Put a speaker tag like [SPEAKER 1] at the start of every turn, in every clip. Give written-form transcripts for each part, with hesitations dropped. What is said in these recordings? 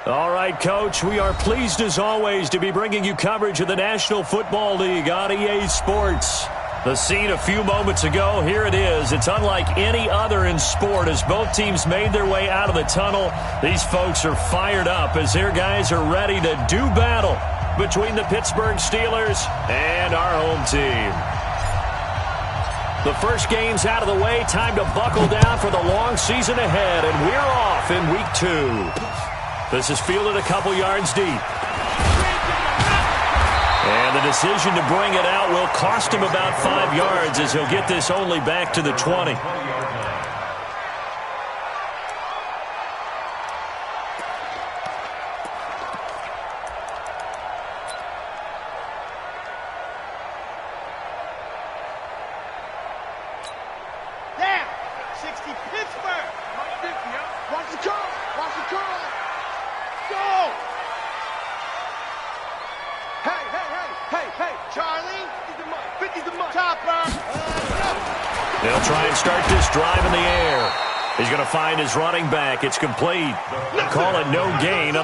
[SPEAKER 1] All right, Coach, we are pleased as always to be bringing you coverage of the National Football League on EA Sports. The scene a few moments ago, here it is. It's unlike any other in sport as both teams made their way out of the tunnel. These folks are fired up as their guys are ready to do battle between the Pittsburgh Steelers and our home team. The first game's out of the way. Time to buckle down for the long season ahead, and we're off in Week 2. This is fielded a couple yards deep. And the decision to bring it out will cost him about 5 yards as he'll get this only back to the 20. They'll try and start this drive in the air. He's going to find his running back. It's complete. Call it no gain.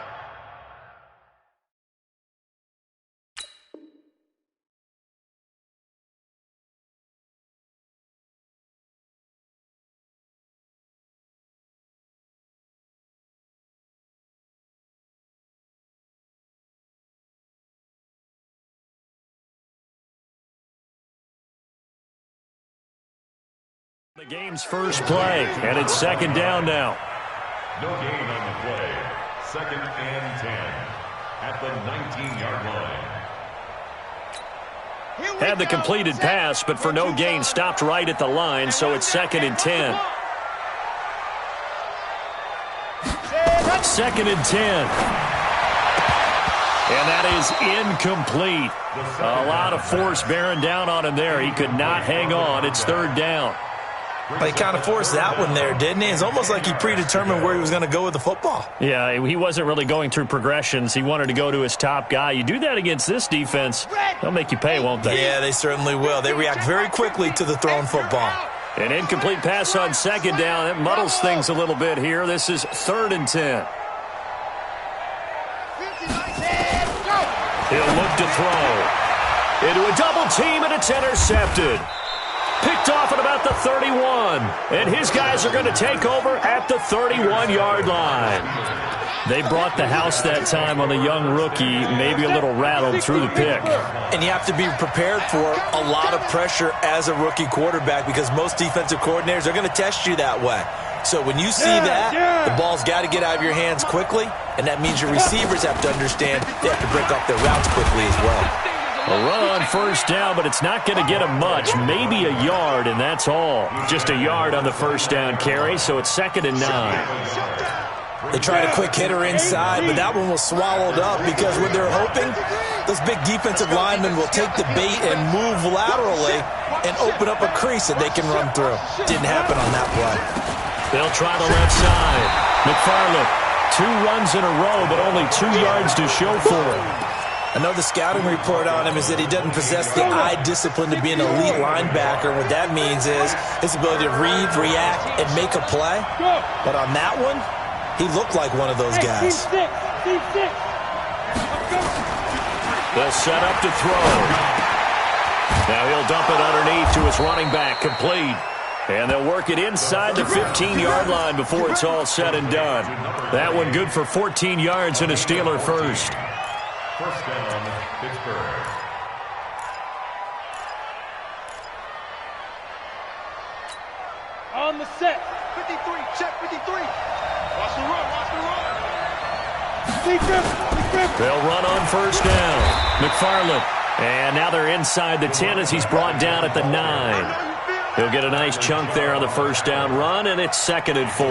[SPEAKER 1] The game's first play, and it's second down now.
[SPEAKER 2] No gain on the play. 2nd and 10 at the 19-yard line.
[SPEAKER 1] Had the completed pass, but for no gain, stopped right at the line, so it's 2nd and 10. 2nd and 10. And that is incomplete. A lot of force bearing down on him there. He could not hang on. It's 3rd down.
[SPEAKER 3] Well, he kind of forced that one there, didn't he? It's almost like he predetermined where he was going to go with the football.
[SPEAKER 1] Yeah, he wasn't really going through progressions. He wanted to go to his top guy. You do that against this defense, they'll make you pay, won't they?
[SPEAKER 3] Yeah, they certainly will. They react very quickly to the thrown football.
[SPEAKER 1] An incomplete pass on 2nd down. That muddles things a little bit here. This is 3rd and 10. He'll look to throw. Into a double team, and it's intercepted. Picked off at about the 31. And his guys are going to take over at the 31-yard line. They brought the house that time on the young rookie, maybe a little rattled through the pick.
[SPEAKER 3] And you have to be prepared for a lot of pressure as a rookie quarterback because most defensive coordinators are going to test you that way. So when you see that, the ball's got to get out of your hands quickly, and that means your receivers have to understand they have to break off their routes quickly as well.
[SPEAKER 1] A run on 1st down, but it's not going to get him much. Maybe a yard, and that's all. Just a yard on the 1st down carry, so it's 2nd and 9.
[SPEAKER 3] They tried a quick hitter inside, but that one was swallowed up because what they're hoping, those big defensive linemen will take the bait and move laterally and open up a crease that they can run through. Didn't happen on that play.
[SPEAKER 1] They'll try the left side. McFarland, 2 runs in a row, but only 2 yards to show for him.
[SPEAKER 3] I know the scouting report on him is that he doesn't possess the eye discipline to be an elite linebacker. What that means is his ability to read, react, and make a play. But on that one, he looked like one of those guys.
[SPEAKER 1] They'll set up to throw. Now he'll dump it underneath to his running back, complete. And they'll work it inside the 15-yard line before it's all said and done. That one good for 14 yards and a Steeler first.
[SPEAKER 2] 1st down, Pittsburgh.
[SPEAKER 4] On the set. 53, check 53. Watch the run, watch the run.
[SPEAKER 1] They'll run on 1st down. McFarland. And now they're inside the 10 as he's brought down at the 9. He'll get a nice chunk there on the 1st down run, and it's 2nd and 4.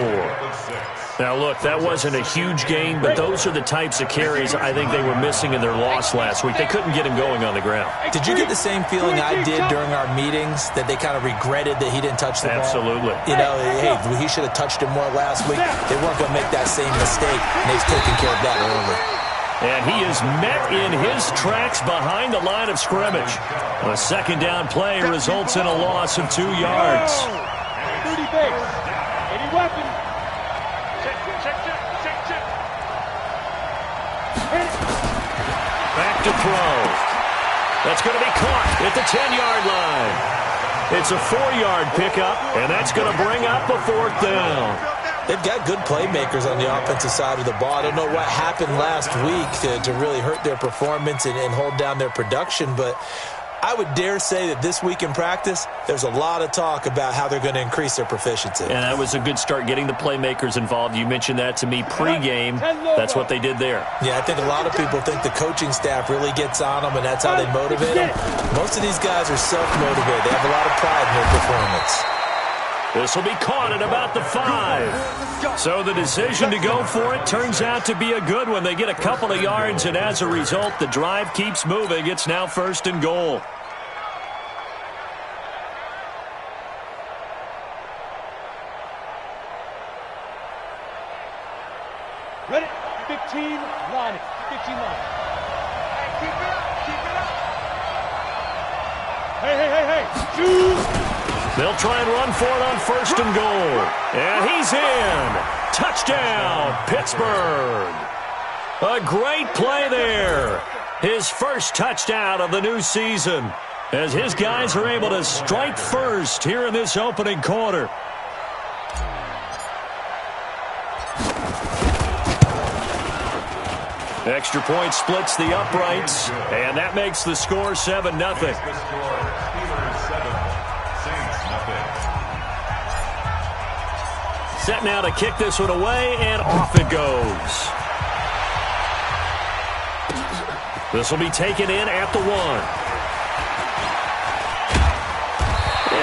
[SPEAKER 1] Now, look, that wasn't a huge gain, but those are the types of carries I think they were missing in their loss last week. They couldn't get him going on the ground.
[SPEAKER 3] Did you get the same feeling I did during our meetings, that they kind of regretted that he didn't touch the ball?
[SPEAKER 1] Absolutely.
[SPEAKER 3] You know, hey, he should have touched him more last week. They weren't going to make that same mistake, and they've taken care of that early.
[SPEAKER 1] And he is met in his tracks behind the line of scrimmage. A 2nd down play results in a loss of 2 yards.
[SPEAKER 4] 30 base. Any weapon. Check.
[SPEAKER 1] Back to throw. That's going to be caught at the 10-yard line. It's a 4-yard pickup, and that's going to bring up a 4th down.
[SPEAKER 3] They've got good playmakers on the offensive side of the ball. I don't know what happened last week to really hurt their performance and hold down their production, but I would dare say that this week in practice, there's a lot of talk about how they're going to increase their proficiency.
[SPEAKER 1] And that was a good start, getting the playmakers involved. You mentioned that to me pregame. That's what they did there.
[SPEAKER 3] Yeah, I think a lot of people think the coaching staff really gets on them, and that's how they motivate them. Most of these guys are self-motivated. They have a lot of pride in their performance.
[SPEAKER 1] This will be caught at about the 5. So the decision to go for it turns out to be a good one. They get a couple of yards, and as a result, the drive keeps moving. It's now 1st and goal.
[SPEAKER 4] Ready? 15 line. 15 line. Hey, keep it up. Keep it up. Hey. Shoot.
[SPEAKER 1] They'll try and run for it on 1st and goal. And he's in. Touchdown, Pittsburgh. A great play there. His first touchdown of the new season, as his guys are able to strike first here in this opening quarter. Extra point splits the uprights, and that makes the score 7-0. Set now to kick this one away, and off it goes. This will be taken in at the 1.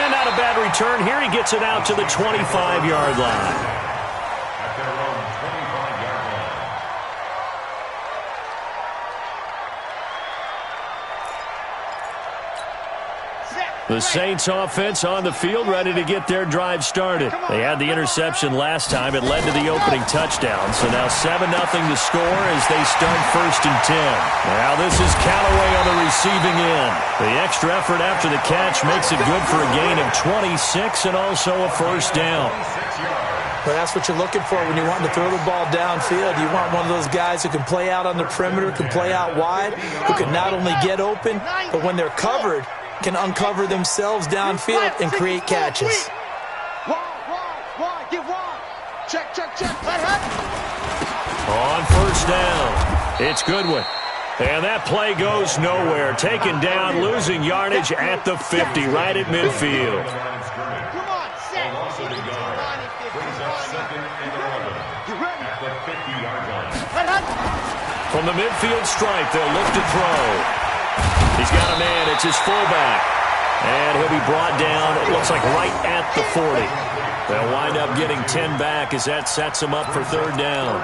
[SPEAKER 1] And not a bad return here. He gets it out to the 25-yard line. The Saints offense on the field, ready to get their drive started. They had the interception last time. It led to the opening touchdown. So now 7-0 to score as they start 1st and 10. Now this is Callaway on the receiving end. The extra effort after the catch makes it good for a gain of 26 and also a 1st down.
[SPEAKER 3] Well, that's what you're looking for when you're wanting to throw the ball downfield. You want one of those guys who can play out on the perimeter, can play out wide, who can not only get open, but when they're covered, can uncover themselves downfield and create catches.
[SPEAKER 4] Wide, get wide. Check.
[SPEAKER 1] On 1st down, it's Goodwin. And that play goes nowhere. Taken down, losing yardage at the 50, right at midfield.
[SPEAKER 4] Come on, set. Brings up 2nd and 11 at the 50-yard line.
[SPEAKER 1] From the midfield stripe, they'll look to throw. He's got a man. It's his fullback. And he'll be brought down, it looks like right at the 40. They'll wind up getting 10 back as that sets him up for 3rd down.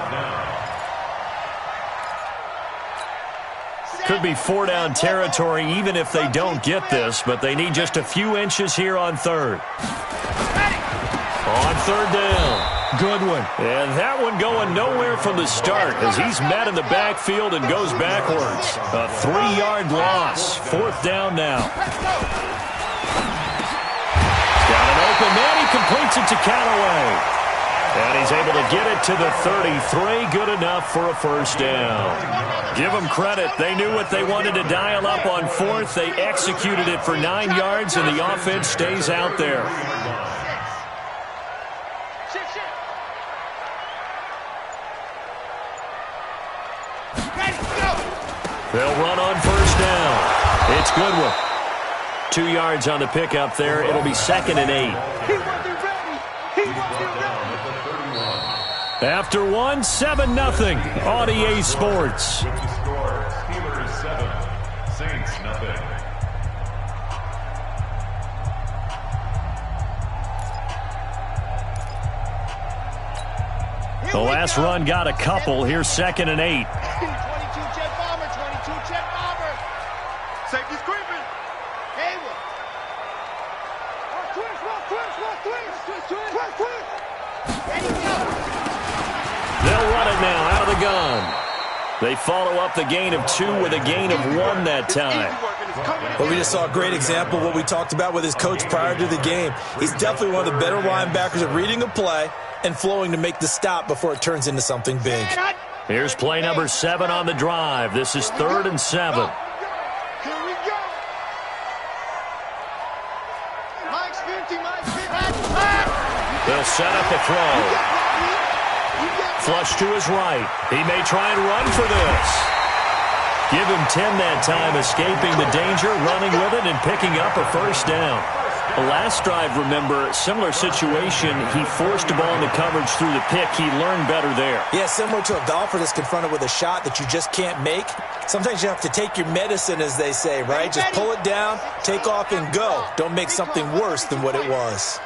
[SPEAKER 1] Could be 4-down territory even if they don't get this, but they need just a few inches here on 3rd. On 3rd down. Goodwin. And that one going nowhere from the start as he's met in the backfield and goes backwards. A 3-yard loss. 4th down now. Got an open man. He completes it to Callaway. And he's able to get it to the 33. Good enough for a 1st down. Give them credit. They knew what they wanted to dial up on 4th. They executed it for 9 yards, and the offense stays out there. They'll run on 1st down. It's Goodwin. 2 yards on the pickup there. It'll be 2nd and 8. After 1, 7-0 on EA Sports.
[SPEAKER 2] Steelers 7, Saints 0.
[SPEAKER 1] The last run got a couple. Here's 2nd and 8.
[SPEAKER 4] 22 jet bomber, 22 jet bomber. Safety's creeping. Hayward. Twist. Ready to go.
[SPEAKER 1] They'll run it now out of the gun. They follow up the gain of 2 with a gain of 1 that time.
[SPEAKER 3] Well, we just saw a great example of what we talked about with his coach prior to the game. He's definitely one of the better linebackers at reading a play and flowing to make the stop before it turns into something big.
[SPEAKER 1] Here's play number 7 on the drive. This is 3rd and 7.
[SPEAKER 4] Here we go. Mike's 50, Mike's 50.
[SPEAKER 1] They'll set up a throw. Flush to his right. He may try and run for this. Give him 10 that time, escaping the danger, running with it, and picking up a first down. The last drive, remember, similar situation. He forced the ball into coverage through the pick. He learned better there.
[SPEAKER 3] Yeah, similar to a golfer that's confronted with a shot that you just can't make. Sometimes you have to take your medicine, as they say, right? Just pull it down, take off, and go. Don't make something worse than what it was.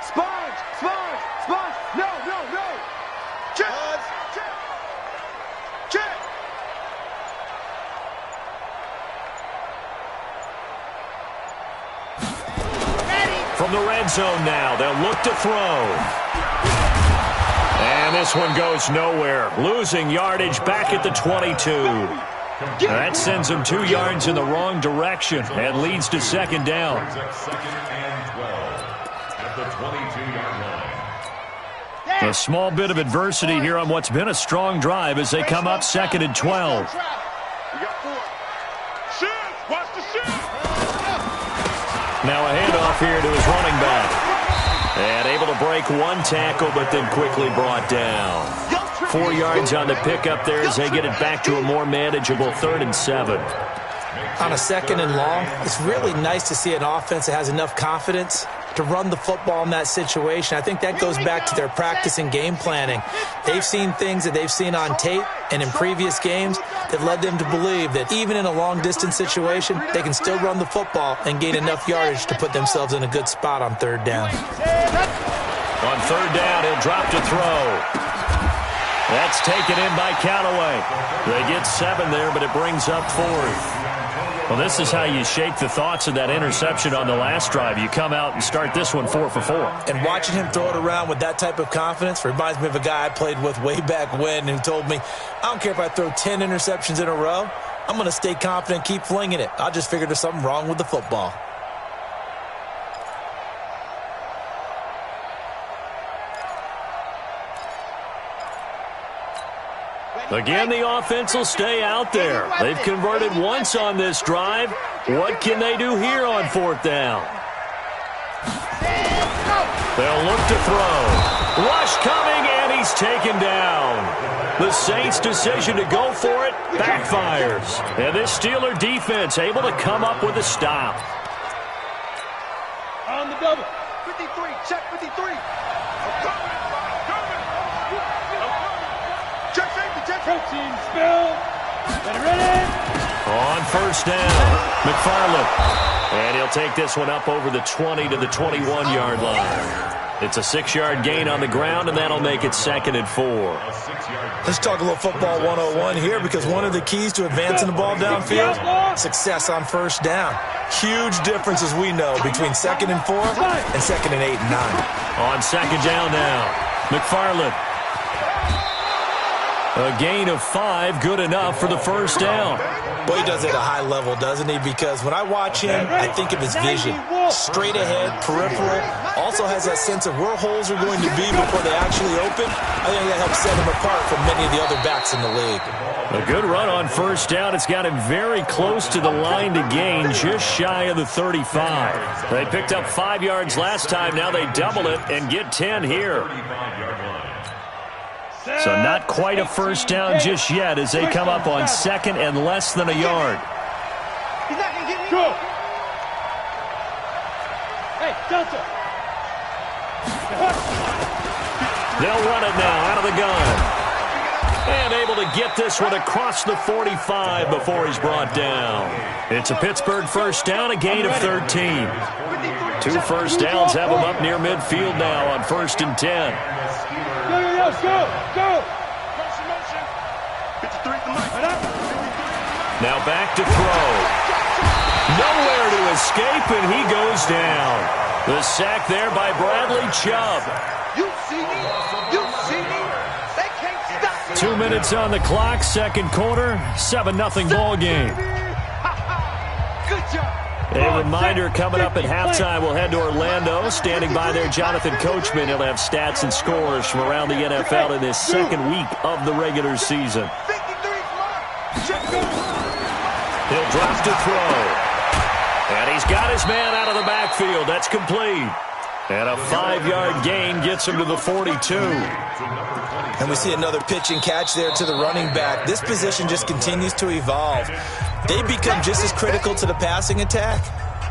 [SPEAKER 4] Sponge, sponge, sponge. No, no, no. Check, check, check.
[SPEAKER 1] From the red zone now, they'll look to throw. And this one goes nowhere. Losing yardage back at the 22. That sends them 2 yards in the wrong direction and leads to 2nd down.
[SPEAKER 2] Second and 12 at the 22-yard line.
[SPEAKER 1] A small bit of adversity here on what's been a strong drive as they come up 2nd and 12.
[SPEAKER 4] You got 4. Shoot! Watch the shoot!
[SPEAKER 1] Now a handoff here to his running back. And able to break 1 tackle, but then quickly brought down. 4 yards on the pickup there as they get it back to a more manageable 3rd and 7.
[SPEAKER 3] On a 2nd and long, it's really nice to see an offense that has enough confidence to run the football in that situation. I think that goes back to their practice and game planning. They've seen things that they've seen on tape and in previous games that led them to believe that even in a long-distance situation, they can still run the football and gain enough yardage to put themselves in a good spot on 3rd down.
[SPEAKER 1] On 3rd down, he'll drop to throw. That's taken in by Callaway. They get 7 there, but it brings up 4th. Well, this is how you shake the thoughts of that interception on the last drive. You come out and start this one 4 for 4.
[SPEAKER 3] And watching him throw it around with that type of confidence reminds me of a guy I played with way back when who told me, I don't care if I throw 10 interceptions in a row, I'm going to stay confident and keep flinging it. I just figured there's something wrong with the football.
[SPEAKER 1] Again, the offense will stay out there. They've converted once on this drive. What can they do here on 4th down? They'll look to throw. Rush coming, and he's taken down. The Saints' decision to go for it backfires. And this Steeler defense able to come up with a stop.
[SPEAKER 4] On the double. 53, check 53. Protein spill. Get ready.
[SPEAKER 1] On 1st down, McFarland. And he'll take this one up over the 20 to the 21-yard line. It's a 6-yard gain on the ground, and that'll make it 2nd and 4.
[SPEAKER 3] Let's talk a little football 101 here, because one of the keys to advancing the ball downfield, success on 1st down. Huge difference, as we know, between 2nd and 4 and 2nd and 8 and 9.
[SPEAKER 1] On 2nd down now, McFarland. A gain of 5, good enough for the 1st down.
[SPEAKER 3] Well, he does it at a high level, doesn't he? Because when I watch him, I think of his vision. Straight ahead, peripheral. Also has that sense of where holes are going to be before they actually open. I think that helps set him apart from many of the other backs in the league.
[SPEAKER 1] A good run on 1st down. It's got him very close to the line to gain, just shy of the 35. They picked up 5 yards last time. Now they double it and get 10 here. So not quite a 1st down just yet as they come up on 2nd and less than a yard.
[SPEAKER 4] He's not going to get me. Go. Hey, Delta.
[SPEAKER 1] They'll run it now out of the gun. And able to get this one across the 45 before he's brought down. It's a Pittsburgh 1st down, a gain of 13. 2 1st downs have them up near midfield now on 1st and 10.
[SPEAKER 4] Go, go. Motion. 53 to Mike.
[SPEAKER 1] Now back to throw. Nowhere to escape, and he goes down. The sack there by Bradley Chubb.
[SPEAKER 4] You see me? You see me? They can't stop me.
[SPEAKER 1] 2 minutes on the clock, 2nd quarter, 7-0 ball game.
[SPEAKER 4] Good job.
[SPEAKER 1] A reminder coming up at halftime, we'll head to Orlando. Standing by there, Jonathan Coachman. He'll have stats and scores from around the NFL in this second week of the regular season. He'll drop to throw. And he's got his man out of the backfield. That's complete. And a 5-yard gain gets him to the 42.
[SPEAKER 3] And we see another pitch and catch there to the running back. This position just continues to evolve. They become just as critical to the passing attack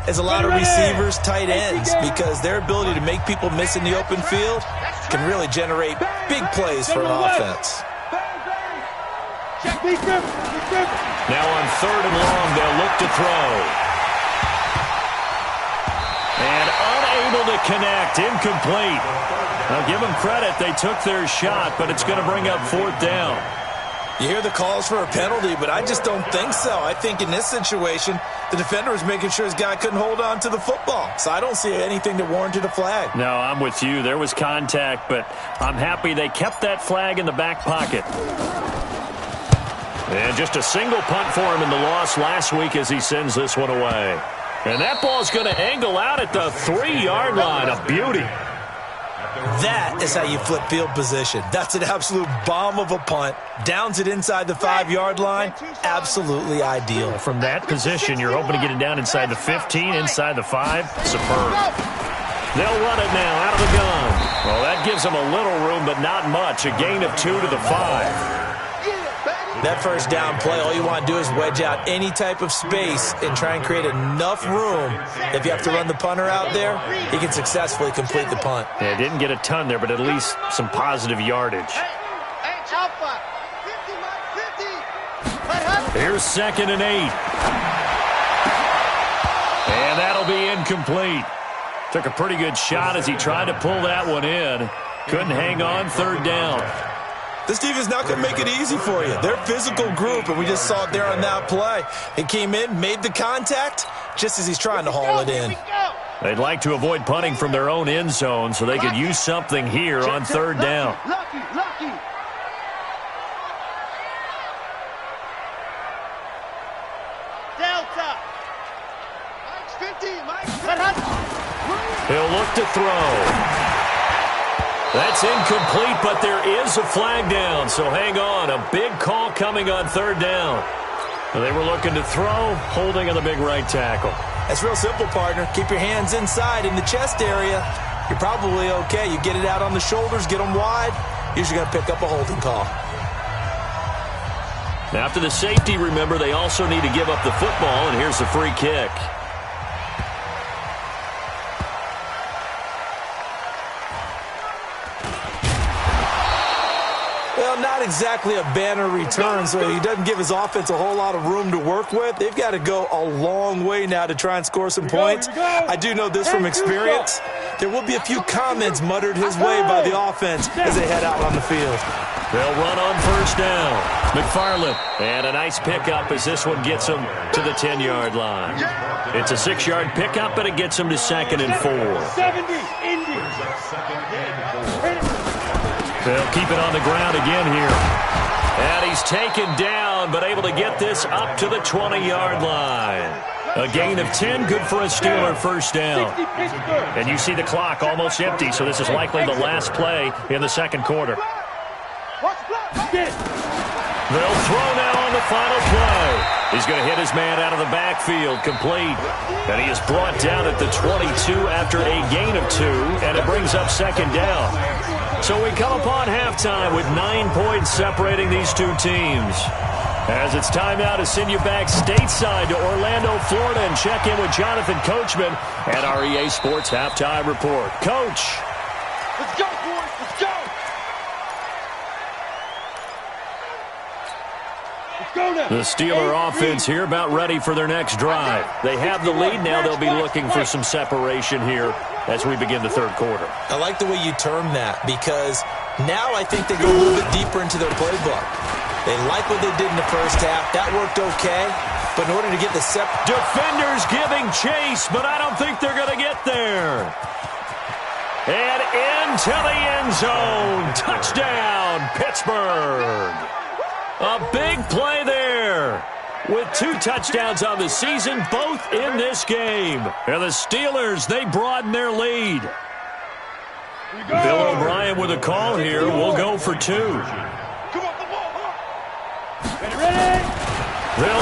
[SPEAKER 3] as a lot of receivers, tight ends, because their ability to make people miss in the open field can really generate big plays for an offense.
[SPEAKER 1] Now on 3rd and long, they'll look to throw. And unable to connect, incomplete. Now give them credit, they took their shot, but it's going to bring up 4th down.
[SPEAKER 3] You hear the calls for a penalty, but I just don't think so. I think in this situation, the defender was making sure his guy couldn't hold on to the football. So I don't see anything that warranted a flag.
[SPEAKER 1] No, I'm with you. There was contact, but I'm happy they kept that flag in the back pocket. And just a single punt for him in the loss last week as he sends this one away. And that ball's going to angle out at the 3-yard line. A beauty.
[SPEAKER 3] That is how you flip field position. That's an absolute bomb of a punt. Downs it inside the 5-yard line. Absolutely ideal.
[SPEAKER 1] From that position, you're hoping to get it down inside the 15, inside the 5. Superb. They'll run it now out of the gun. Well, that gives them a little room, but not much. A gain of 2 to the 5.
[SPEAKER 3] That first down play, all you want to do is wedge out any type of space and try and create enough room. If you have to run the punter out there, he can successfully complete the punt.
[SPEAKER 1] Yeah, didn't get a ton there, but at least some positive yardage. Here's 2nd and 8. And that'll be incomplete. Took a pretty good shot as he tried to pull that one in. Couldn't hang on, 3rd down.
[SPEAKER 3] This defense is not going to make it easy for you. They're a physical group, and we just saw it there on that play. He came in, made the contact, just as he's trying to haul it in.
[SPEAKER 1] They'd like to avoid punting from their own end zone so they could use something here on 3rd down. He'll look to throw. That's incomplete, but there is a flag down, so hang on. A big call coming on 3rd down. They were looking to throw, holding on the big right tackle.
[SPEAKER 3] That's real simple, partner. Keep your hands inside in the chest area. You're probably okay. You get it out on the shoulders, get them wide. Usually going to pick up a holding call.
[SPEAKER 1] Now, after the safety, remember, they also need to give up the football, and here's the free kick.
[SPEAKER 3] Well, not exactly a banner return, so he doesn't give his offense a whole lot of room to work with. They've got to go a long way now to try and score some points. I do know this from experience. There will be a few comments muttered his way by the offense as they head out on the field.
[SPEAKER 1] They'll run on 1st down. McFarland. And a nice pickup as this one gets them to the 10-yard line. It's a 6-yard pickup, and it gets them to 2nd and 4. They'll keep it on the ground again here. And he's taken down, but able to get this up to the 20-yard line. A gain of 10, good for a Steeler 1st down. And you see the clock almost empty, so this is likely the last play in the 2nd quarter. They'll throw now on the final play. He's going to hit his man out of the backfield, complete. And he is brought down at the 22 after a gain of 2, and it brings up 2nd down. So we come upon halftime with 9 points separating these two teams. As it's time now to send you back stateside to Orlando, Florida, and check in with Jonathan Coachman at our EA Sports Halftime Report. Coach.
[SPEAKER 4] Let's go, boys. Let's go.
[SPEAKER 1] The Steeler offense here about ready for their next drive. They have the lead now. They'll be looking for some separation here as we begin the 3rd quarter.
[SPEAKER 3] I like the way you term that because now I think they go a little bit deeper into their playbook. They like what they did in the first half. That worked okay. But in order to get the
[SPEAKER 1] defenders giving chase, but I don't think they're going to get there. And into the end zone. Touchdown, Pittsburgh. A big play there. with 2 touchdowns on the season, both in this game. And the Steelers, they broaden their lead. Bill O'Brien with a call here. We'll go for 2. They'll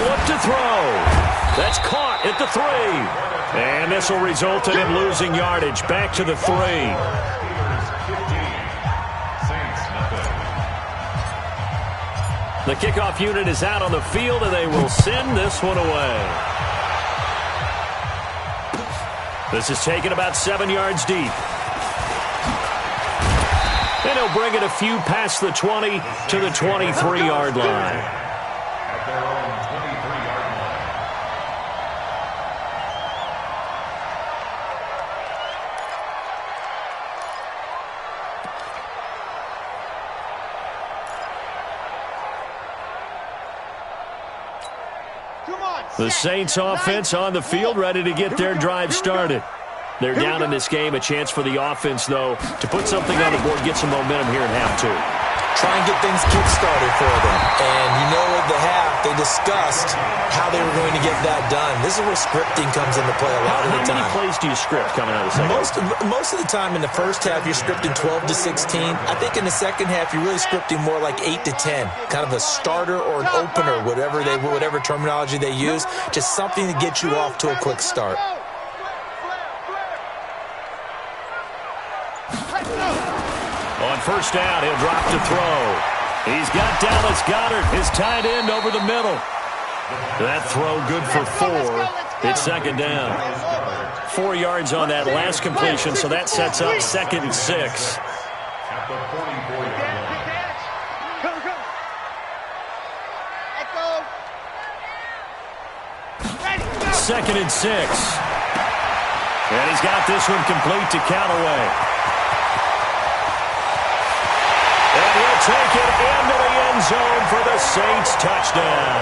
[SPEAKER 1] look to throw. That's caught at the 3. And this will result in him losing yardage. Back to the 3. The kickoff unit is out on the field, and they will send this one away. This is taken about 7 yards deep. And he'll bring it a few past the 20 to the 23-yard line.
[SPEAKER 2] At their own 23-yard line.
[SPEAKER 1] The Saints offense on the field, ready to get their drive started. They're down in this game. A chance for the offense, though, to put something on the board, get some momentum here in half 2.
[SPEAKER 3] Try and get things kick-started for them. And you know at the half, they discussed how they were going to get that done. This is where scripting comes into play a lot of the time.
[SPEAKER 1] How many plays do you script coming out of the second?
[SPEAKER 3] Most of the time in the first half, you're scripting 12 to 16. I think in the second half, you're really scripting more like 8 to 10. Kind of a starter or an opener, whatever terminology they use. Just something to get you off to a quick start.
[SPEAKER 1] On first down, he'll drop to throw. He's got Dallas Goedert, his tight end, over the middle. That throw good for 4. It's second down. 4 yards on that last completion, so that sets up 2nd and 6.
[SPEAKER 2] At the 44-yard line.
[SPEAKER 1] 2nd and 6. And he's got this one complete to Callaway. And he'll take it into the end zone for the Saints touchdown.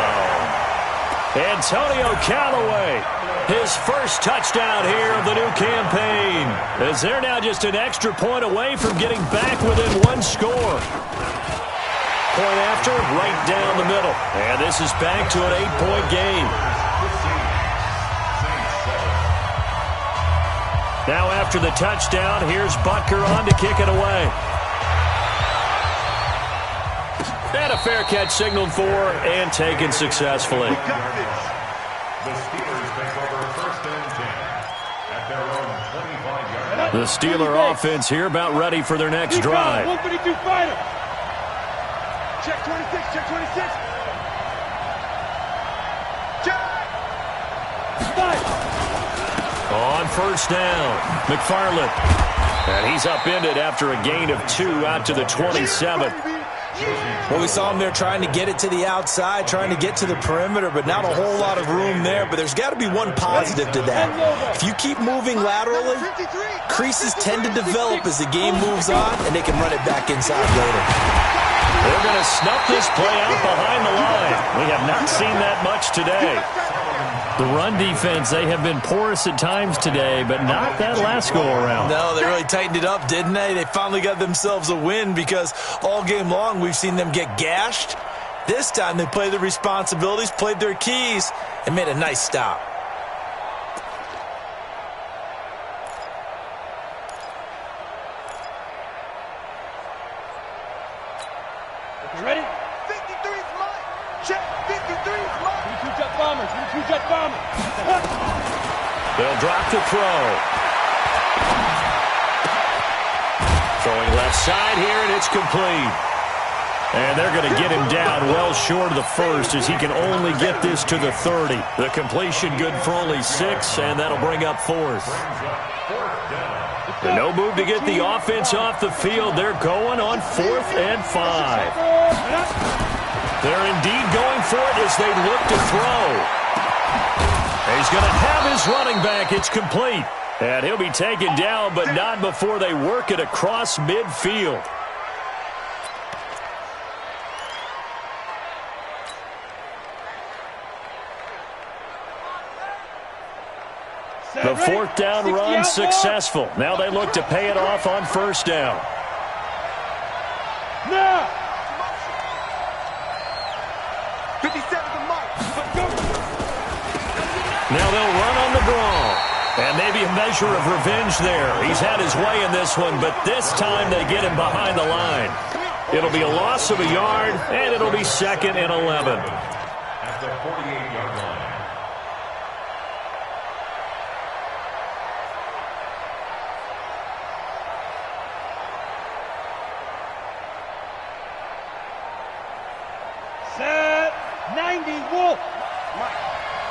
[SPEAKER 1] Antonio Callaway, his first touchdown here of the new campaign, as they're now just an extra point away from getting back within 1 score. Point after, right down the middle. And this is back to an 8-point game. Now after the touchdown, here's Butker on to kick it away. And a fair catch signaled for and taken successfully.
[SPEAKER 2] The Steelers take over 1st and 10 at their own 25-yard line.
[SPEAKER 1] The Steeler offense here about ready for their next drive.
[SPEAKER 5] 152 fighter. Check 26, check 26. Check.
[SPEAKER 1] On first down, McFarland. And he's upended after a gain of 2 out to the 27.
[SPEAKER 3] Well, we saw him there trying to get it to the outside, trying to get to the perimeter, but not a whole lot of room there. But there's got to be one positive to that. If you keep moving laterally, creases tend to develop as the game moves on, and they can run it back inside later.
[SPEAKER 1] They're going to snuff this play out behind the line. We have not seen that much today. The run defense, they have been porous at times today, but not that last go-around.
[SPEAKER 3] No, they really tightened it up, didn't they? They finally got themselves a win because all game long we've seen them get gashed. This time they played their responsibilities, played their keys, and made a nice stop.
[SPEAKER 5] You ready?
[SPEAKER 4] 53's mine. Check. 53's mine.
[SPEAKER 5] 22 jet bombers. 22 jet bombers.
[SPEAKER 1] They'll drop the throw. Throwing left side here, and it's complete. And they're going to get him down well short of the first as he can only get this to the 30. The completion good for only 6, and that'll bring up 4th. And no move to get the offense off the field. They're going on 4th and 5. They're indeed going for it as they look to throw. He's going to have his running back. It's complete. And he'll be taken down, but not before they work it across midfield. The 4th down run successful. Now they look to pay it off on first down.
[SPEAKER 5] Now.
[SPEAKER 4] 57's a mark.
[SPEAKER 1] Now they'll run on the draw. And maybe a measure of revenge there. He's had his way in this one, but this time they get him behind the line. It'll be a loss of a yard, and it'll be 2nd and 11.
[SPEAKER 2] At the 48-yard line.
[SPEAKER 5] Set 90 Wolf. Mike,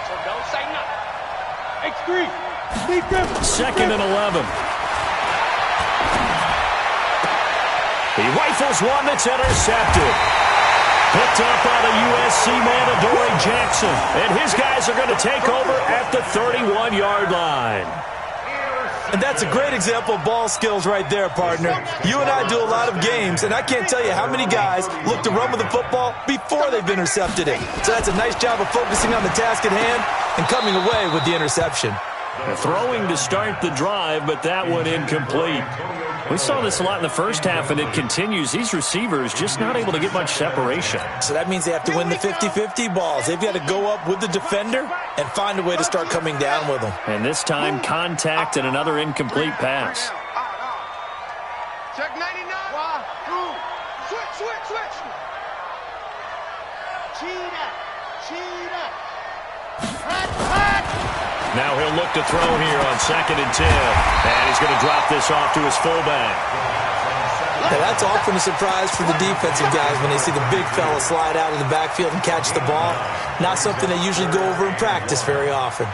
[SPEAKER 5] so don't say nothing. X3.
[SPEAKER 1] 2nd and 11. He rifles one that's intercepted. Picked up by the USC man, Adoree Jackson. And his guys are going to take over at the 31-yard line.
[SPEAKER 3] And that's a great example of ball skills right there, partner. You and I do a lot of games, and I can't tell you how many guys look to run with the football before they've intercepted it. So that's a nice job of focusing on the task at hand and coming away with the interception.
[SPEAKER 1] Throwing to start the drive, but that one incomplete. We saw this a lot in the first half, and it continues. These receivers just not able to get much separation.
[SPEAKER 3] So that means they have to win the 50-50 balls. They've got to go up with the defender and find a way to start coming down with them.
[SPEAKER 1] And this time, contact and another incomplete pass.
[SPEAKER 4] Check 99. One, two. Switch. Cheetah. Hot.
[SPEAKER 1] Now he'll look to throw here on 2nd and 10. And he's going to drop this off to his fullback.
[SPEAKER 3] Now that's often a surprise for the defensive guys when they see the big fella slide out of the backfield and catch the ball. Not something they usually go over in practice very often.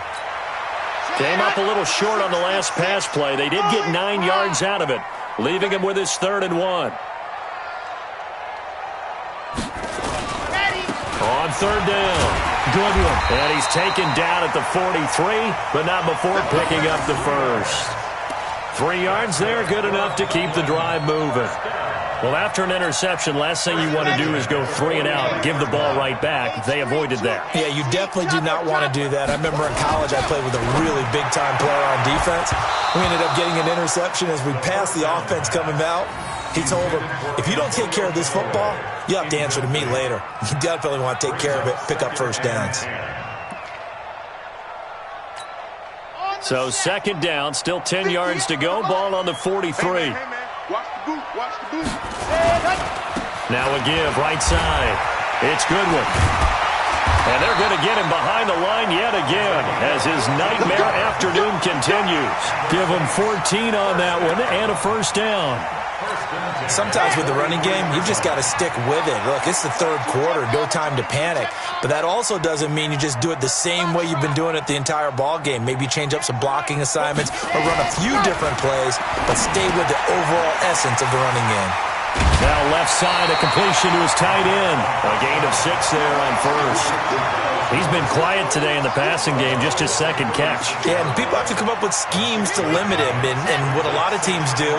[SPEAKER 1] Came up a little short on the last pass play. They did get 9 yards out of it, leaving him with his 3rd and 1. On 3rd down. Good one. And he's taken down at the 43, but not before picking up the first. 3 yards there, good enough to keep the drive moving. Well, after an interception, last thing you want to do is go 3 and out, give the ball right back. They avoided that.
[SPEAKER 3] Yeah, you definitely do not want to do that. I remember in college I played with a really big-time player on defense. We ended up getting an interception as we passed the offense coming out. He told him, if you don't take care of this football, you have to answer to me later. You definitely want to take care of it, pick up first downs.
[SPEAKER 1] So 2nd down, still 10 yards to go. Ball on the 43.
[SPEAKER 5] Watch the boot.
[SPEAKER 1] Now a give, right side. It's Goodwin. And they're going to get him behind the line yet again as his nightmare afternoon continues. Give him 14 on that one and a first down.
[SPEAKER 3] Sometimes with the running game, you've just got to stick with it. Look, it's the 3rd quarter, no time to panic. But that also doesn't mean you just do it the same way you've been doing it the entire ball game. Maybe change up some blocking assignments or run a few different plays, but stay with the overall essence of the running game.
[SPEAKER 1] Now left side, a completion to his tight end. A gain of 6 there on 1st. He's been quiet today in the passing game, just his 2nd catch.
[SPEAKER 3] Yeah, and people have to come up with schemes to limit him. And what a lot of teams do,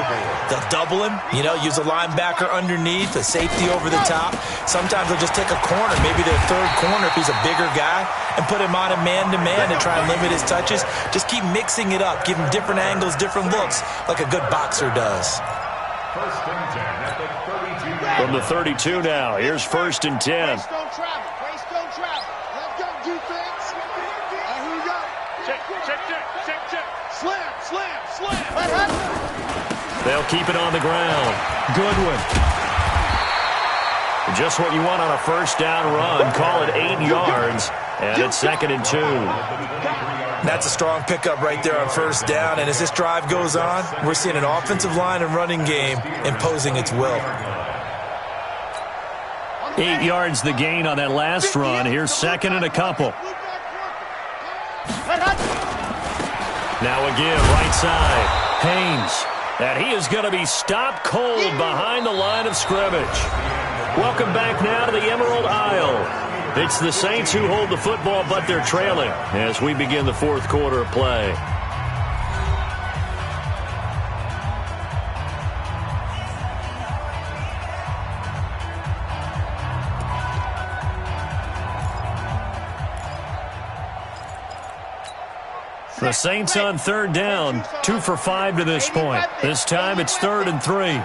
[SPEAKER 3] they'll double him, use a linebacker underneath, a safety over the top. Sometimes they'll just take a corner, maybe their 3rd corner if he's a bigger guy, and put him on a man-to-man and try and limit his touches. Just keep mixing it up, give him different angles, different looks, like a good boxer does.
[SPEAKER 2] 1st and 10 at the 32.
[SPEAKER 1] From the 32 now, here's 1st and 10.
[SPEAKER 4] Race don't travel. Let's go, defense. Here we go.
[SPEAKER 5] Check. Slam.
[SPEAKER 1] They'll keep it on the ground. Goodwin. Just what you want on a 1st down run. Call it 8 yards, and it's 2nd and 2.
[SPEAKER 3] That's a strong pickup right there on 1st down, and as this drive goes on, we're seeing an offensive line and running game imposing its will.
[SPEAKER 1] 8 yards the gain on that last run. Here's 2nd and a couple. Now a give, right side. Haynes. And he is going to be stopped cold behind the line of scrimmage. Welcome back now to the Emerald Isle. It's the Saints who hold the football, but they're trailing as we begin the 4th quarter of play. The Saints on 3rd down, 2 for 5 to this point. This time it's 3rd and 3. And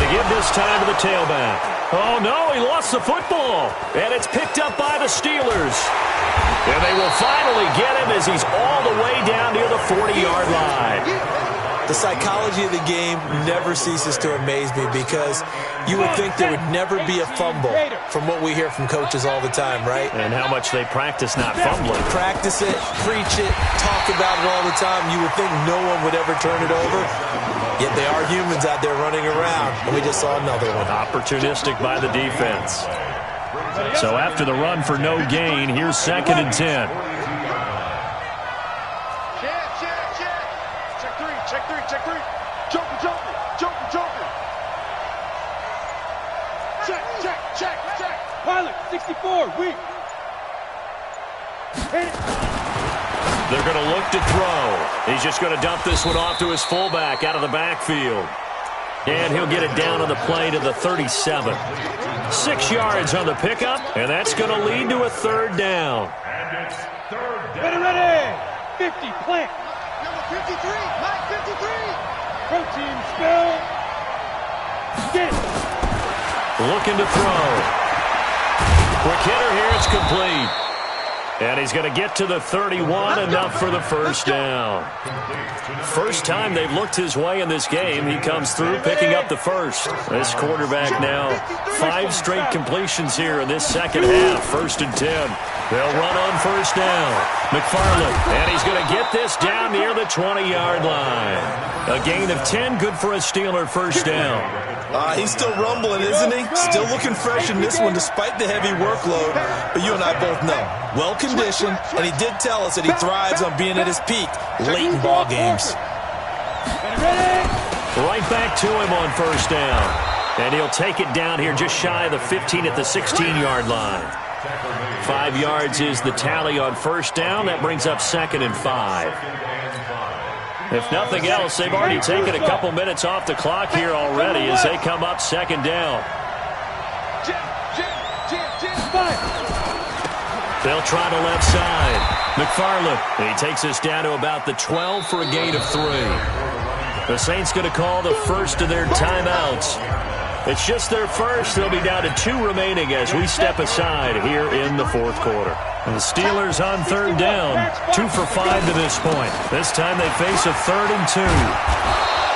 [SPEAKER 1] to give this time to the tailback. Oh, no, he lost the football. And it's picked up by the Steelers. And they will finally get him as he's all the way down near the 40-yard line.
[SPEAKER 3] The psychology of the game never ceases to amaze me because you would think there would never be a fumble from what we hear from coaches all the time, right?
[SPEAKER 1] And how much they practice not fumbling.
[SPEAKER 3] Practice it, preach it, talk about it all the time. You would think no one would ever turn it over. Yet they are humans out there running around, and we just saw another one.
[SPEAKER 1] Opportunistic by the defense. So after the run for no gain, here's 2nd and 10.
[SPEAKER 5] Check three. Joker. Check. Pilot, 64, weak. Hit it.
[SPEAKER 1] They're going to look to throw. He's just going to dump this one off to his fullback out of the backfield. And he'll get it down on the play to the 37. 6 yards on the pickup, and that's going to lead to a 3rd down.
[SPEAKER 2] And it's 3rd down.
[SPEAKER 5] Ready. 50, plant.
[SPEAKER 4] Number 53, Mike 53.
[SPEAKER 5] Protein spill. Get it.
[SPEAKER 1] Looking to throw. Quick hitter here, it's complete. And he's going to get to the 31, enough for the 1st down. First time they've looked his way in this game. He comes through picking up the 1st. This quarterback now 5 straight completions here in this 2nd half. 1st and 10. They'll run on 1st down. McFarland, and he's going to get this down near the 20-yard line. A gain of 10, good for a Steeler 1st down.
[SPEAKER 3] He's still rumbling, isn't he? Still looking fresh in this one despite the heavy workload. But you and I both know, well-conditioned, and he did tell us that he thrives on being at his peak late in ball games.
[SPEAKER 1] Right back to him on 1st down. And he'll take it down here just shy of the 15 at the 16-yard line. 5 yards is the tally on 1st down. That brings up 2nd and 5. If nothing else, they've already taken a couple minutes off the clock here already as they come up 2nd down. They'll try the left side. McFarland, he takes us down to about the 12 for a gain of 3. The Saints going to call the first of their timeouts. It's just their first. They'll be down to 2 remaining as we step aside here in the 4th quarter. And the Steelers on 3rd down, 2 for 5 to this point. This time they face a 3rd and 2.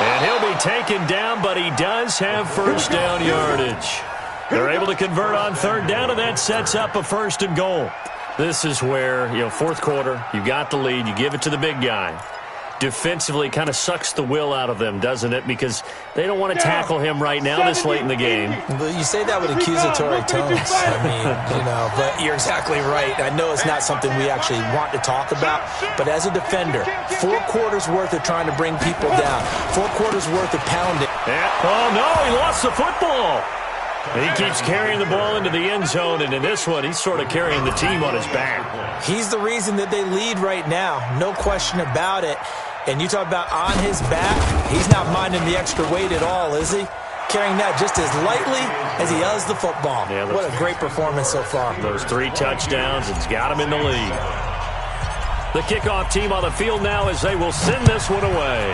[SPEAKER 1] And he'll be taken down, but he does have 1st down yardage. They're able to convert on 3rd down, and that sets up a 1st and goal. This is where, 4th quarter, you got the lead, you give it to the big guy. Defensively kind of sucks the will out of them, doesn't it? Because they don't want to tackle him right now this late in the game.
[SPEAKER 3] But you say that with accusatory tones. I mean, but you're exactly right. I know it's not something we actually want to talk about, but as a defender, 4 quarters worth of trying to bring people down, 4 quarters worth of pounding.
[SPEAKER 1] Oh, no, he lost the football. He keeps carrying the ball into the end zone, and in this one, he's sort of carrying the team on his back.
[SPEAKER 3] He's the reason that they lead right now, no question about it. And you talk about on his back, he's not minding the extra weight at all, is he? Carrying that just as lightly as he does the football. Yeah, what a great performance so far.
[SPEAKER 1] Those 3 touchdowns, it's got him in the lead. The kickoff team on the field now as they will send this one away.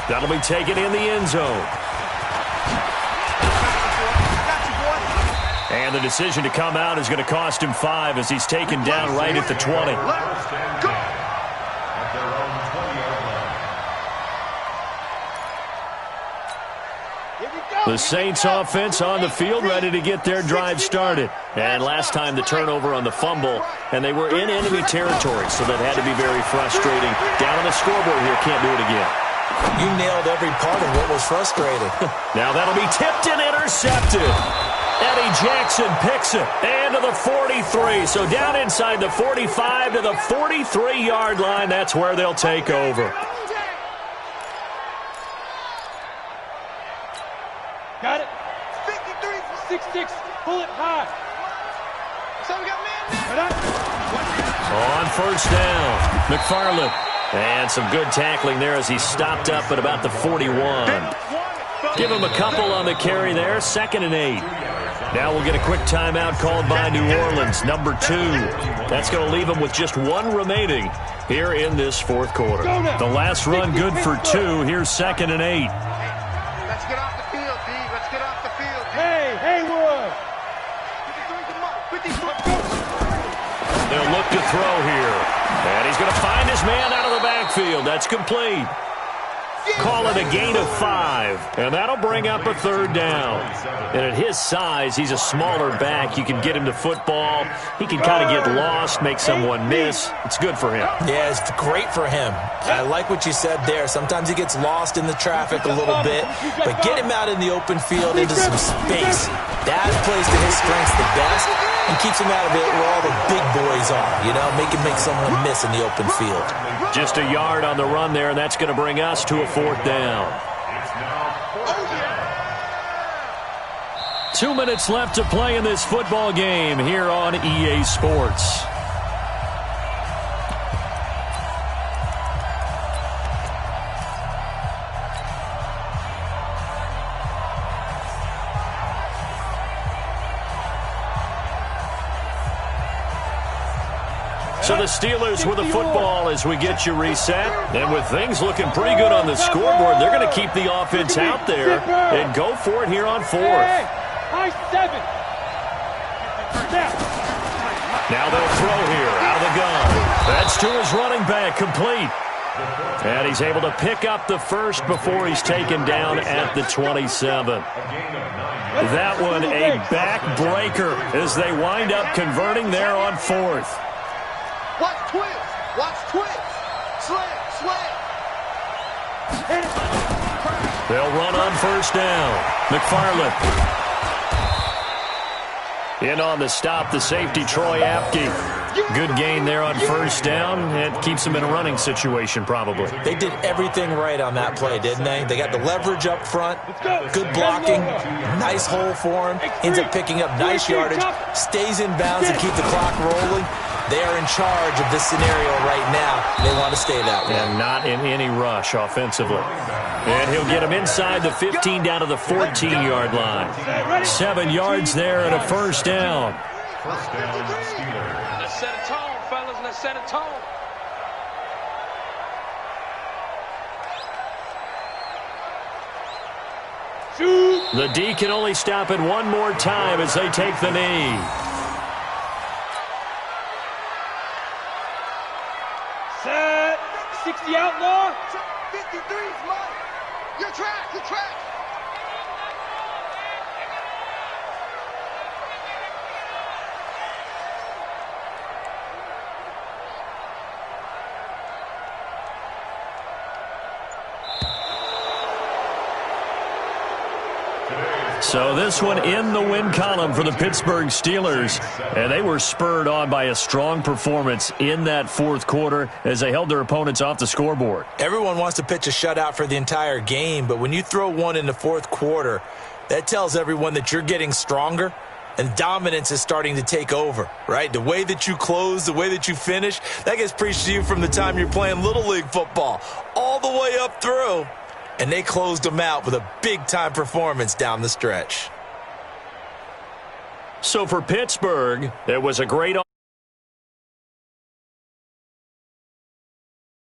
[SPEAKER 1] That'll be taken in the end zone. And the decision to come out is going to cost him 5 as he's taken down right at the 20. The Saints offense on the field ready to get their drive started. And last time the turnover on the fumble, and they were in enemy territory, so that had to be very frustrating. Down on the scoreboard here, can't do it again.
[SPEAKER 3] You nailed every part of what was frustrating.
[SPEAKER 1] Now that'll be tipped and intercepted. Eddie Jackson picks it. And to the 43. So down inside the 45 to the 43-yard line. That's where they'll take over.
[SPEAKER 5] Got it. 53, 6-6. Pull it high.
[SPEAKER 4] So we got man.
[SPEAKER 1] On 1st down, McFarland. And some good tackling there as he stopped up at about the 41. Give him a couple on the carry there. 2nd and 8. Now we'll get a quick timeout called by New Orleans, number 2. That's going to leave them with just 1 remaining here in this 4th quarter. The last run good for 2. Here's 2nd and 8.
[SPEAKER 4] Let's get off the
[SPEAKER 1] to throw here. And he's going to find his man out of the backfield. That's complete. Call it a gain of 5, and that'll bring up a 3rd down. And at his size, he's a smaller back. You can get him to football. He can kind of get lost, make someone miss. It's good for him.
[SPEAKER 3] Yeah, it's great for him. I like what you said there. Sometimes he gets lost in the traffic a little bit, but get him out in the open field into some space. That plays to his strengths the best and keeps him out of it where all the big boys are, you know, make someone miss in the open field.
[SPEAKER 1] Just a yard on the run there, and that's going to bring us to a 4th down. 2 minutes left to play in this football game here on EA Sports. So the Steelers with the football as we get you reset. And with things looking pretty good on the scoreboard, they're going to keep the offense out there and go for it here on 4th. Now they'll throw here out of the gun. That's to his running back, complete. And he's able to pick up the 1st before he's taken down at the 27. That one a backbreaker as they wind up converting there on 4th.
[SPEAKER 4] Watch twist. Watch twist. Slam. Slam.
[SPEAKER 1] They'll run on 1st down. McFarland. In on the stop, the safety, Troy Apke. Good gain there on 1st down. It keeps them in a running situation, probably.
[SPEAKER 3] They did everything right on that play, didn't they? They got the leverage up front, good blocking, nice hole for him, ends up picking up nice yardage, stays in bounds and keep the clock rolling. They are in charge of this scenario right now. They want to stay that way.
[SPEAKER 1] And not in any rush offensively. And he'll get him inside the 15 down to the 14-yard line. 7 yards there and a 1st down.
[SPEAKER 2] 1st down, Steelers.
[SPEAKER 5] Let's set a tone, fellas. Let's set a tone.
[SPEAKER 4] Shoot.
[SPEAKER 1] The D can only stop it one more time as they take the knee.
[SPEAKER 5] Set. 60 outlaw.
[SPEAKER 4] 53's mine. Your track. Your track.
[SPEAKER 1] So this one in the win column for the Pittsburgh Steelers. And they were spurred on by a strong performance in that 4th quarter as they held their opponents off the scoreboard.
[SPEAKER 3] Everyone wants to pitch a shutout for the entire game, but when you throw one in the 4th quarter, that tells everyone that you're getting stronger and dominance is starting to take over, right? The way that you close, the way that you finish, that gets preached to you from the time you're playing Little League football all the way up through. And they closed them out with a big-time performance down the stretch.
[SPEAKER 1] So for Pittsburgh, it was a great